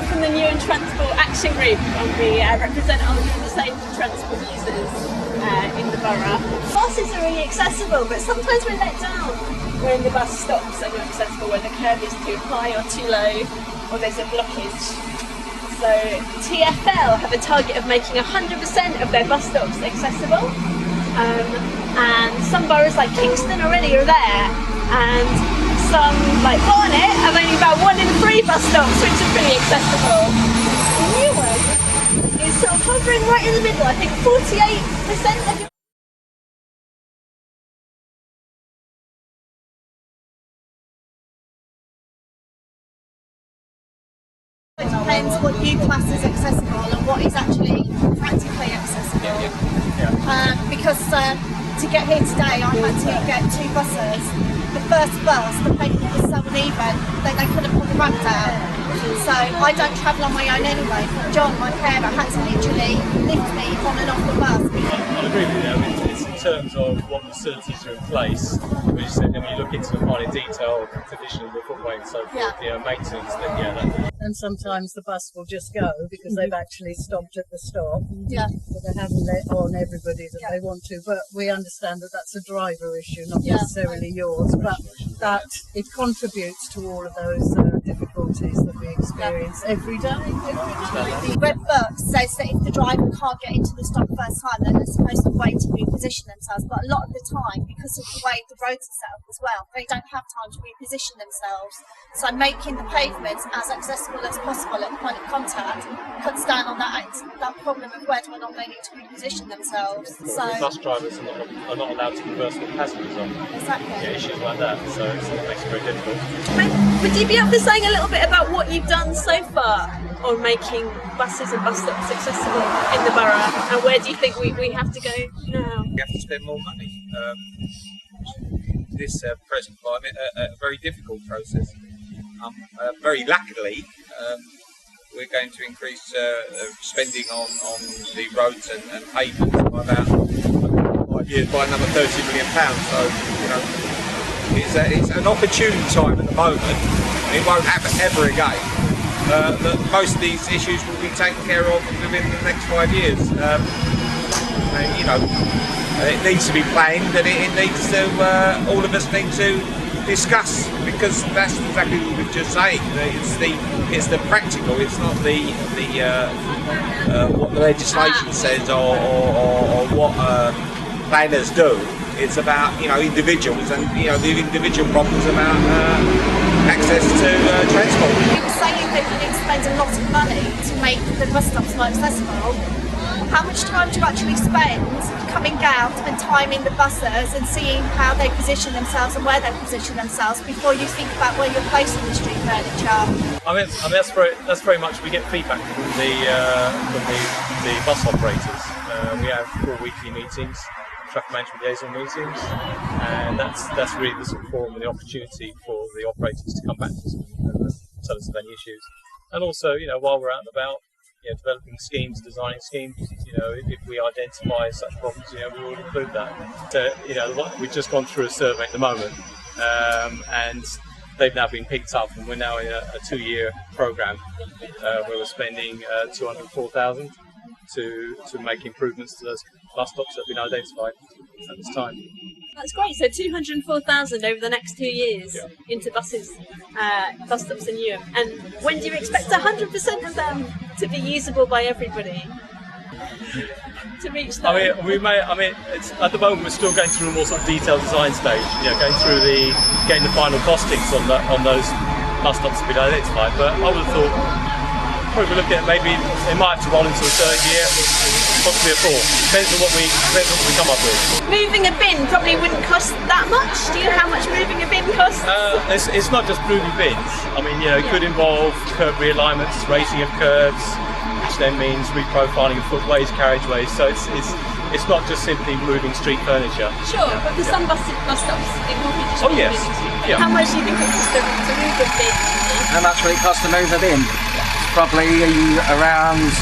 from the New and Transport Action Group, and we represent all of the disabled transport users in the borough. Buses are really accessible, but sometimes we're let down when the bus stops and not accessible, when the curb is too high or too low, or there's a blockage. So TfL have a target of making 100% of their bus stops accessible, and some boroughs like Kingston already are there, and some like Barnet have only about 1 in 3 bus stops, which are pretty accessible. The new one is sort of hovering right in the middle. I think 48% of your it depends what you class as accessible and what is actually practically accessible. Because to get here today I had to get 2 buses. The first bus, the pavement was so uneven that they couldn't put the ramp down. So I don't travel on my own anyway. John, my carer, had to literally lift me on and off the bus. I agree with you. It's in terms of what facilities are in place. When you said, when you look into the finer detail, condition of the footway and so forth, maintenance, then and sometimes the bus will just go because they've actually stopped at the stop. Yeah. But they haven't let on everybody that they want to. But we understand that that's a driver issue, not necessarily yours. But that it contributes to all of those difficulties that we experience every day. The red book says that if the driver can't get into the stop first time, then they're supposed to wait to reposition themselves. But a lot of the time, because of the way the roads are set up as well, they don't have time to reposition themselves. So making the pavements as accessible as possible at the point of contact cuts down on that problem of whether or not they need to reposition themselves. So bus drivers are not allowed to converse with passengers on issues like that, so it makes it very difficult. Would you be able to say a little bit about what you've done so far on making buses and bus stops accessible in the borough, and where do you think we have to go now? We have to spend more money. This present climate, a very difficult process. Very luckily, we're going to increase spending on the roads and pavements by about 5 years by another £30 million. So, you know, it's an opportune time at the moment. It won't happen ever again. Most of these issues will be taken care of within the next 5 years. You know, it needs to be planned, and it needs to. All of us need to discuss, because that's exactly what we were just saying. It's the practical. It's not the what the legislation says or what planners do. It's about, you know, individuals, and you know, the individual problems about access to transport. You were saying that you need to spend a lot of money to make the bus stops more accessible. How much time do you actually spend coming out and timing the buses and seeing how they position themselves and where they position themselves before you think about where you're placing the street furniture? I mean that's very much, we get feedback from the bus operators. We have 4 weekly meetings, traffic management liaison meetings, and that's really the sort of forum and the opportunity for the operators to come back to us and tell us of any issues. And also, you know, while we're out and about, you know, developing schemes, designing schemes, you know, if we identify such problems, you know, we will include that. So, you know, we've just gone through a survey at the moment, and they've now been picked up, and we're now in a 2-year programme where we're spending $204,000 to make improvements to those bus stops that have been identified at this time. That's great. So 204,000 over the next 2 years into buses, bus stops in Newham. And when do you expect 100% of them to be usable by everybody? To reach that? I mean, it's, at the moment we're still going through a more sort of detailed design stage. You know, going through getting the final costings on those bus stops to be identified. But I would have thought probably looking at maybe it might have to roll into a 3rd year, possibly a 4th. Depends on what we come up with. Moving a bin probably wouldn't cost that much. Do you know how much moving a bin costs? It's not just moving bins. I mean, you know, it could involve curb realignments, raising of curbs, which then means reprofiling of footways, carriageways. So it's not just simply moving street furniture. Sure, but for some bus stops it will be just yes. Yeah. How much do you think it costs to move a bin? How much will it cost to move a bin? Probably around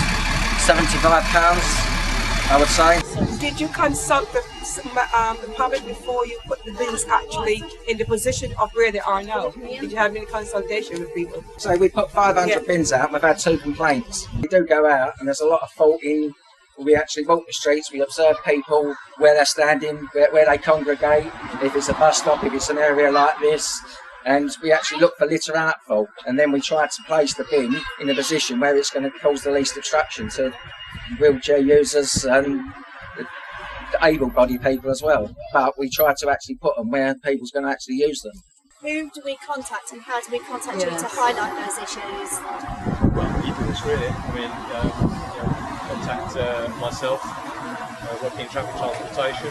£75, I would say. Did you consult the the public before you put the bins actually in the position of where they are now? Did you have any consultation with people? So we put 500 bins out. We've had 2 complaints. We do go out, and there's a lot of fault in. We actually walk the streets. We observe people where they're standing, where they congregate. If it's a bus stop, if it's an area like this, and we actually look for litter outfall, and then we try to place the bin in a position where it's going to cause the least obstruction to wheelchair users and the able-bodied people as well. But we try to actually put them where people's going to actually use them. Who do we contact and how do we contact you to highlight those issues? Well, either of us really. I mean, contact myself, working in traffic transportation,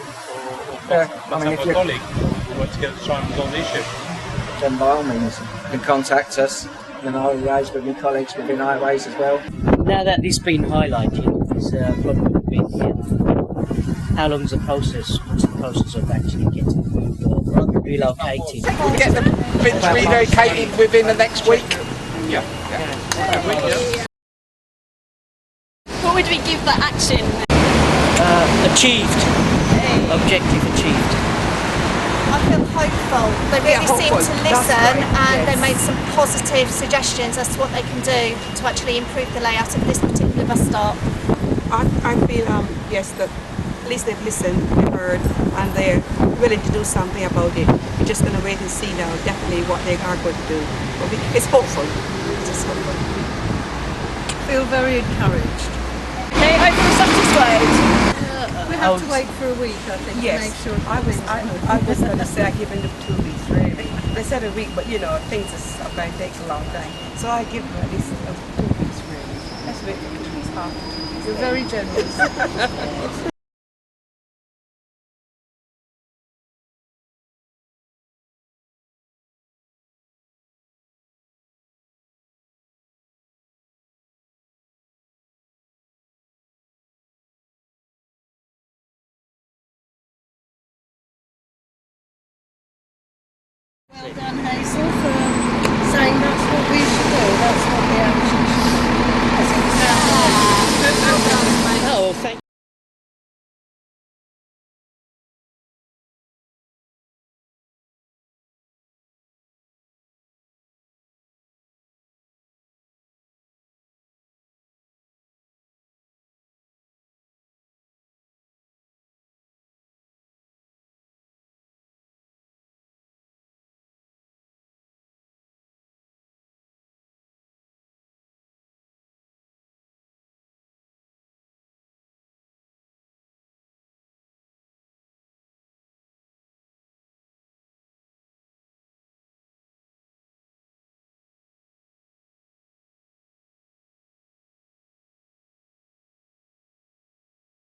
or contact my colleague. We work together to try and resolve the issue. Then by all means, you can contact us, and I'll liaise with my colleagues within highways as well. Now that this has been highlighted, this problem been how long is the process? What's the process of actually getting moved or relocated? We'll get the bins relocated within the next week. Yeah. What would we give that action? Achieved. Objective achieved. I feel hopeful. They really seem to listen and they made some positive suggestions as to what they can do to actually improve the layout of this particular bus stop. I feel, yes, that at least they've listened, they've heard, and they're willing to do something about it. We're just going to wait and see now, definitely, what they are going to do. But it's hopeful. It's just hopeful. Feel very encouraged. Okay, overall satisfied. We have to wait for a week, I think, Yes, to make sure. I was going to say I give them 2 weeks, really. They said a week, but things are going to take a long time. So I give them at least 2 weeks, really. Let's wait for 2 weeks after. You're very generous. Well done, Hazel, for